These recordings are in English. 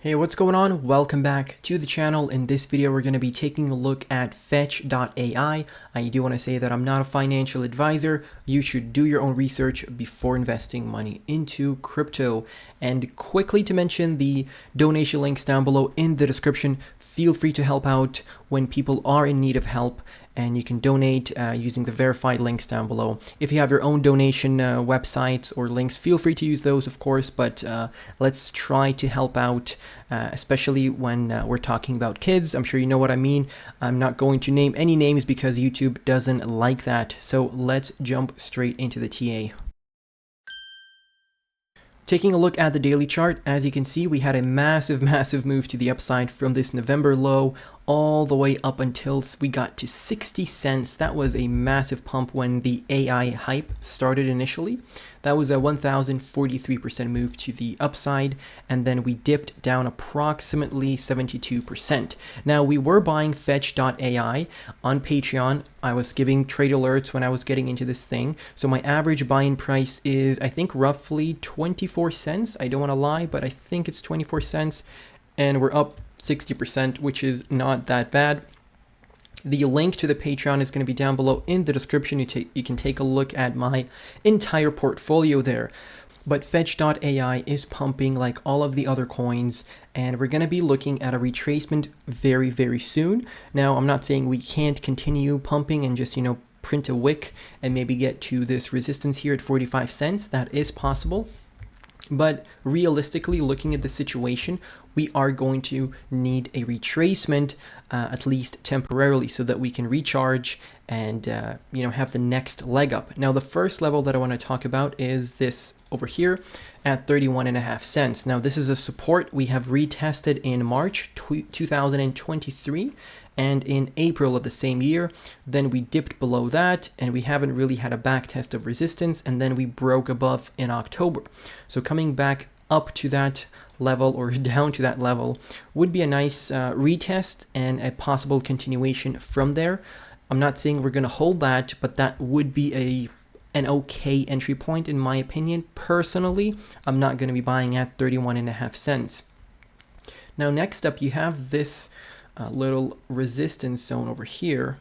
Hey, what's going on? Welcome back to the channel. In this video, we're going to be taking a look at Fetch.AI. I do want to say that I'm not a financial advisor. You should do your own research before investing money into crypto. And quickly to mention the donation links down below in the description. Feel free to help out when people are in need of help, and you can donate using the verified links down below. If you have your own donation websites or links, feel free to use those, of course, but let's try to help out, especially when we're talking about kids. I'm sure you know what I mean. I'm not going to name any names because YouTube doesn't like that. So let's jump straight into the TA. Taking a look at the daily chart, as you can see, we had a massive move to the upside from this November low all the way up until we got to 60 cents. That was a massive pump when the AI hype started initially. That was a 1043% move to the upside, and then we dipped down approximately 72%. Now, we were buying Fetch.AI on Patreon. I was giving trade alerts when I was getting into this thing. So my average buy-in price is, I think, roughly 24 cents. I don't want to lie, but I think it's 24 cents, and we're up 60%, which is not that bad. The link to the Patreon is going to be down below in the description. You can take a look at my entire portfolio there. But Fetch.AI is pumping like all of the other coins, and we're going to be looking at a retracement very soon. Now, I'm not saying we can't continue pumping and just, print a wick and maybe get to this resistance here at 45 cents. That is possible. But realistically, looking at the situation, we are going to need a retracement, at least temporarily, so that we can recharge and have the next leg up. Now, the first level that I want to talk about is this over here at 31.5 cents. Now, this is a support we have retested in March 2023 and in April of the same year. Then we dipped below that, and we haven't really had a back test of resistance, and then we broke above in October. So coming back up to that level or down to that level would be a nice retest and a possible continuation from there. I'm not saying we're going to hold that, but that would be an okay entry point in my opinion. Personally, I'm not going to be buying at 31.5 cents. Now, next up, you have this little resistance zone over here,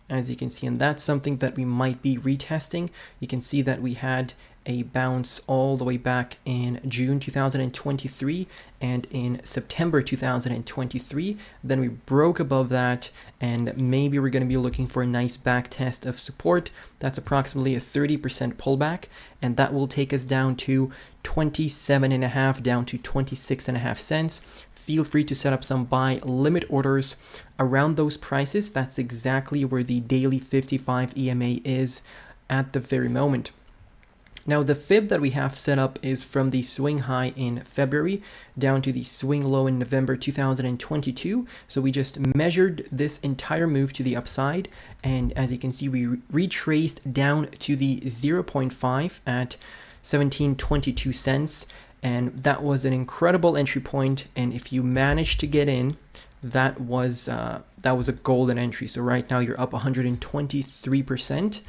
as you can see, and that's something that we might be retesting. You can see that we had a bounce all the way back in June 2023 and in September 2023. Then we broke above that, and maybe we're going to be looking for a nice back test of support. That's approximately a 30% pullback, and that will take us down to 27.5, down to 26.5 cents. Feel free to set up some buy limit orders around those prices. That's exactly where the daily 55 EMA is at the very moment. Now, the fib that we have set up is from the swing high in February down to the swing low in November 2022. So we just measured this entire move to the upside, and as you can see, we retraced down to the 0.5 at 17.22 cents. And that was an incredible entry point. And if you managed to get in, that was a golden entry. So right now you're up 123%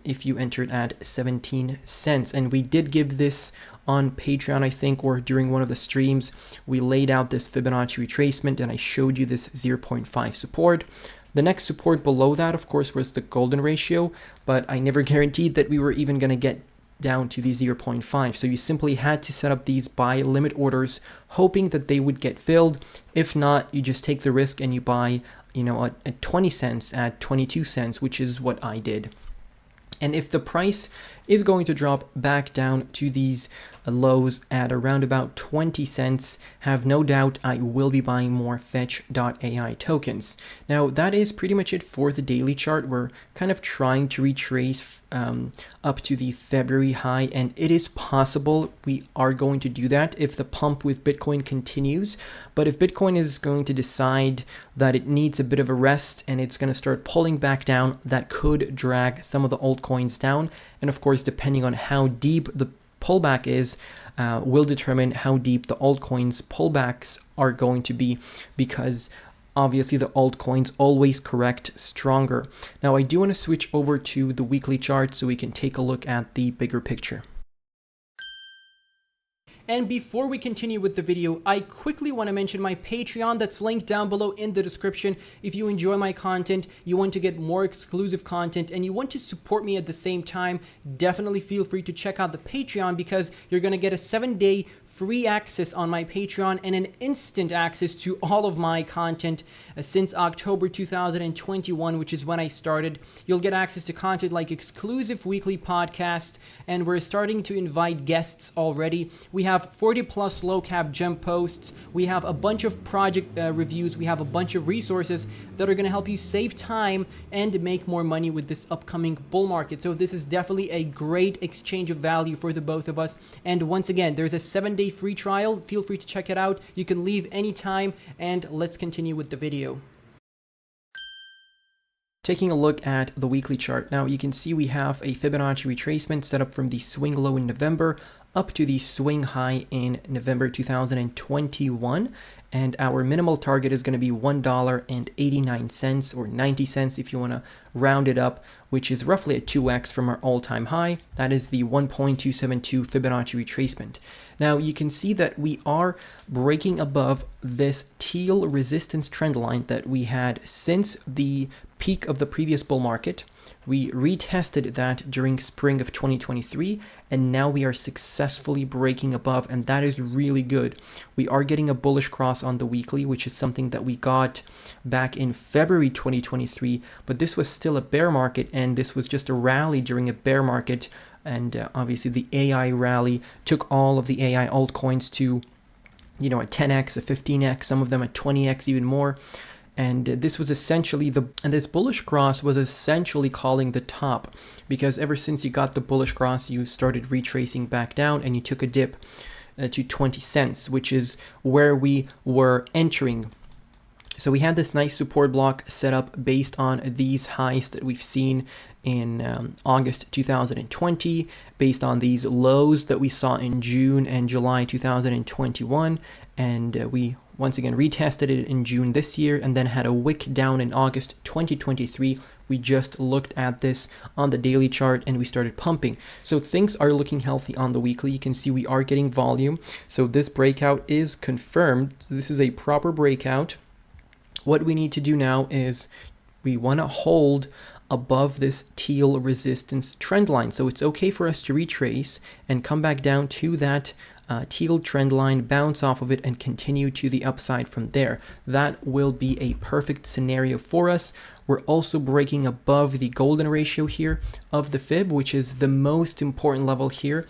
if you entered at 17 cents. And we did give this on Patreon, I think, or during one of the streams. We laid out this Fibonacci retracement, and I showed you this 0.5 support. The next support below that, of course, was the golden ratio, but I never guaranteed that we were even going to get down to the 0.5. So you simply had to set up these buy limit orders, hoping that they would get filled. If not, you just take the risk and you buy, at 20 cents, at 22 cents, which is what I did. And if the price is going to drop back down to these lows at around about 20 cents, have no doubt I will be buying more Fetch.AI tokens. Now, that is pretty much it for the daily chart. We're kind of trying to retrace up to the February high, and it is possible we are going to do that if the pump with Bitcoin continues. But if Bitcoin is going to decide that it needs a bit of a rest and it's going to start pulling back down, that could drag some of the altcoins down. And of course, depending on how deep the pullback is, will determine how deep the altcoins pullbacks are going to be, because obviously the altcoins always correct stronger. Now, I do want to switch over to the weekly chart so we can take a look at the bigger picture. And before we continue with the video, I quickly want to mention my Patreon that's linked down below in the description. If you enjoy my content, you want to get more exclusive content, and you want to support me at the same time, definitely feel free to check out the Patreon, because you're going to get a 7-day free access on my Patreon and an instant access to all of my content since October 2021, which is when I started. You'll get access to content like exclusive weekly podcasts, and we're starting to invite guests already. We have 40 plus low cap gem posts. We have a bunch of project reviews. We have a bunch of resources that are going to help you save time and make more money with this upcoming bull market. So this is definitely a great exchange of value for the both of us. And once again, there's a 7-day free trial. Feel free to check it out. You can leave anytime, and let's continue with the video. Taking a look at the weekly chart. Now you can see we have a Fibonacci retracement set up from the swing low in November up to the swing high in November 2021. And our minimal target is going to be $1.89 or 90 cents if you want to round it up, which is roughly a 2x from our all-time high. That is the 1.272 Fibonacci retracement. Now you can see that we are breaking above this teal resistance trend line that we had since the peak of the previous bull market. We retested that during spring of 2023, and now we are successfully breaking above, and that is really good. We are getting a bullish cross on the weekly, which is something that we got back in February 2023, but this was still a bear market, and this was just a rally during a bear market. And obviously the AI rally took all of the AI altcoins to, a 10x, a 15x, some of them at 20x, even more. And this was essentially this bullish cross was essentially calling the top, because ever since you got the bullish cross, you started retracing back down and you took a dip to 20 cents, which is where we were entering. So we had this nice support block set up based on these highs that we've seen in August 2020, based on these lows that we saw in June and July 2021, and we once again retested it in June this year, and then had a wick down in August 2023. We just looked at this on the daily chart and we started pumping. So things are looking healthy on the weekly. You can see we are getting volume. So this breakout is confirmed. This is a proper breakout. What we need to do now is we want to hold above this teal resistance trend line. So it's okay for us to retrace and come back down to that teal trend line, bounce off of it, and continue to the upside from there. That will be a perfect scenario for us. We're also breaking above the golden ratio here of the fib, which is the most important level here.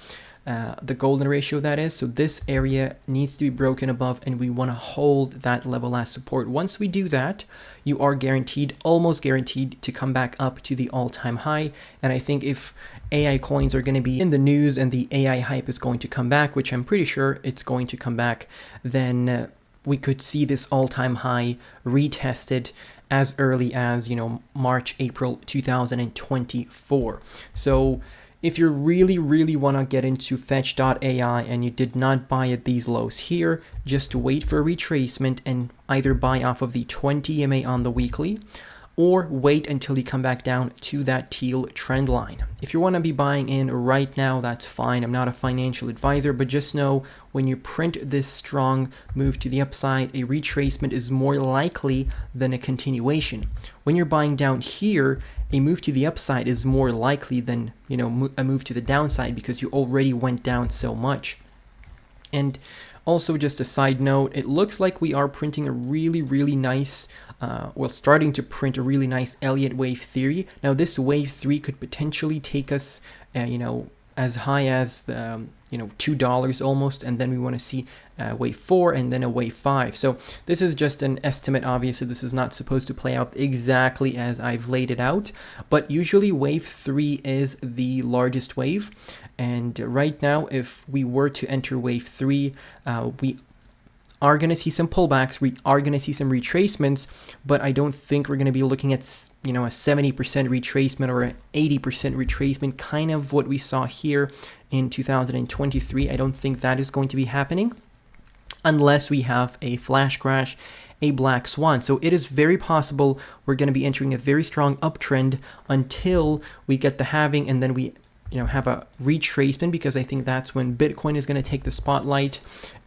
The golden ratio, that is. So this area needs to be broken above, and we want to hold that level as support. Once we do that, you are guaranteed, almost guaranteed, to come back up to the all-time high. And I think if AI coins are going to be in the news and the AI hype is going to come back, which I'm pretty sure it's going to come back, then we could see this all-time high retested as early as, March, April 2024. So if you really want to get into Fetch.Ai and you did not buy at these lows here, just wait for a retracement and either buy off of the 20 EMA on the weekly, or wait until you come back down to that teal trend line. If you want to be buying in right now, that's fine. I'm not a financial advisor, but just know when you print this strong move to the upside, a retracement is more likely than a continuation. When you're buying down here, a move to the upside is more likely than, a move to the downside, because you already went down so much. And also, just a side note, it looks like we are printing a really nice, starting to print a really nice Elliott wave theory. Now, this wave 3 could potentially take us, as high as $2 almost, and then we want to see wave 4 and then a wave 5. So this is just an estimate. Obviously, this is not supposed to play out exactly as I've laid it out, but usually wave 3 is the largest wave. And right now, if we were to enter wave 3, we are going to see some pullbacks, we are going to see some retracements, but I don't think we're going to be looking at, a 70% retracement or an 80% retracement, kind of what we saw here in 2023. I don't think that is going to be happening unless we have a flash crash, a black swan. So it is very possible we're going to be entering a very strong uptrend until we get the halving, and then we have a retracement, because I think that's when Bitcoin is going to take the spotlight,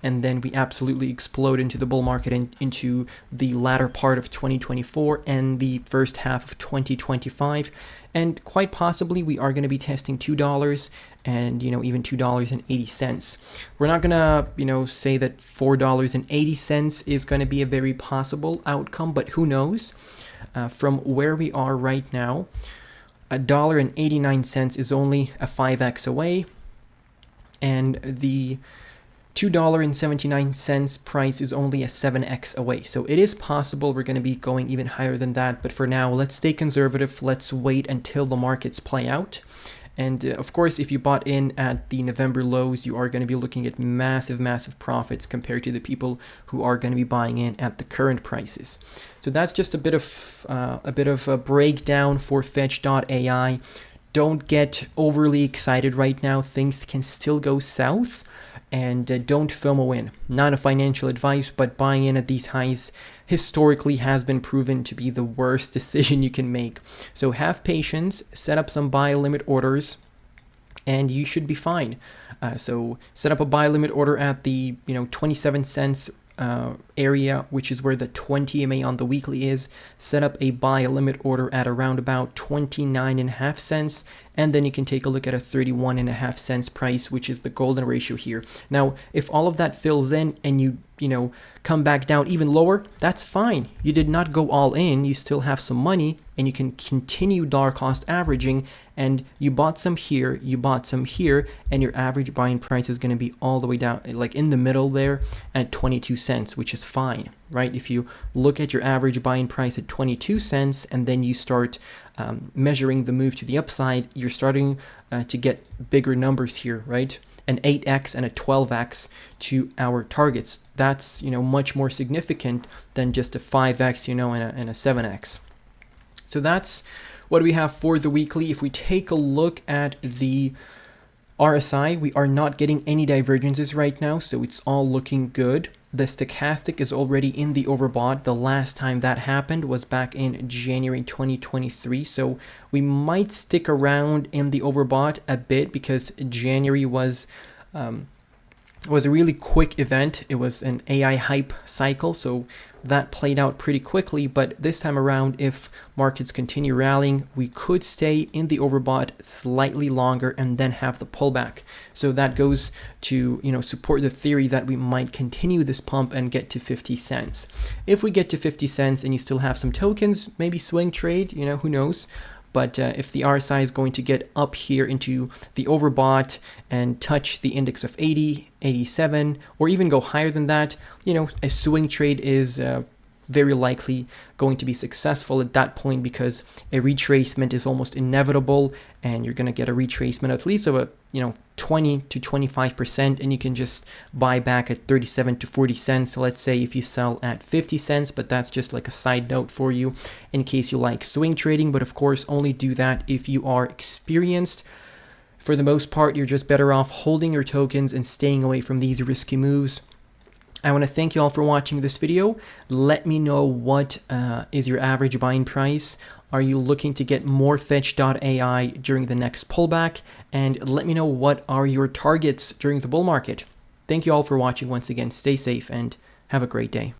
and then we absolutely explode into the bull market into the latter part of 2024 and the first half of 2025. And quite possibly we are going to be testing $2 and even $2.80. We're not gonna say that $4.80 is going to be a very possible outcome, but who knows? From where we are right now, $1.89 is only a 5x away, and the $2.79 price is only a 7x away. So it is possible we're going to be going even higher than that, but for now, let's stay conservative. Let's wait until the markets play out. And of course, if you bought in at the November lows, you are going to be looking at massive profits compared to the people who are going to be buying in at the current prices. So that's just a bit of a breakdown for Fetch.AI. Don't get overly excited right now. Things can still go south. And don't FOMO in. Not a financial advice, but buying in at these highs historically has been proven to be the worst decision you can make. So have patience, set up some buy limit orders, and you should be fine. So set up a buy limit order at the 27 cents area, which is where the 20 MA on the weekly is. Set up a buy limit order at around about 29.5 cents, and then you can take a look at a 31.5 cents price, which is the golden ratio here. Now, if all of that fills in and you come back down even lower, that's fine. You did not go all in. You still have some money, and you can continue dollar cost averaging, and you bought some here, you bought some here, and your average buying price is going to be all the way down, like in the middle there at 22 cents, which is fine, right? If you look at your average buying price at 22 cents and then you start measuring the move to the upside, you're starting to get bigger numbers here, right? An 8x and a 12x to our targets. That's much more significant than just a 5x and a 7x. So that's what we have for the weekly. If we take a look at the RSI, we are not getting any divergences right now, so it's all looking good. The stochastic is already in the overbought. The last time that happened was back in January 2023, so we might stick around in the overbought a bit because January was a really quick event. It was an AI hype cycle, so that played out pretty quickly. But this time around, if markets continue rallying, we could stay in the overbought slightly longer and then have the pullback. So that goes to support the theory that we might continue this pump and get to 50 cents. If we get to 50 cents and you still have some tokens, maybe swing trade, who knows. But if the RSI is going to get up here into the overbought and touch the index of 80, 87, or even go higher than that, a swing trade is very likely going to be successful at that point, because a retracement is almost inevitable, and you're going to get a retracement at least of a 20 to 25%, and you can just buy back at 37 to 40 cents. So let's say if you sell at 50 cents, but that's just like a side note for you in case you like swing trading. But of course, only do that if you are experienced. For the most part, you're just better off holding your tokens and staying away from these risky moves. I want to thank you all for watching this video. Let me know what is your average buying price. Are you looking to get more Fetch.AI during the next pullback? And let me know what are your targets during the bull market. Thank you all for watching once again. Stay safe and have a great day.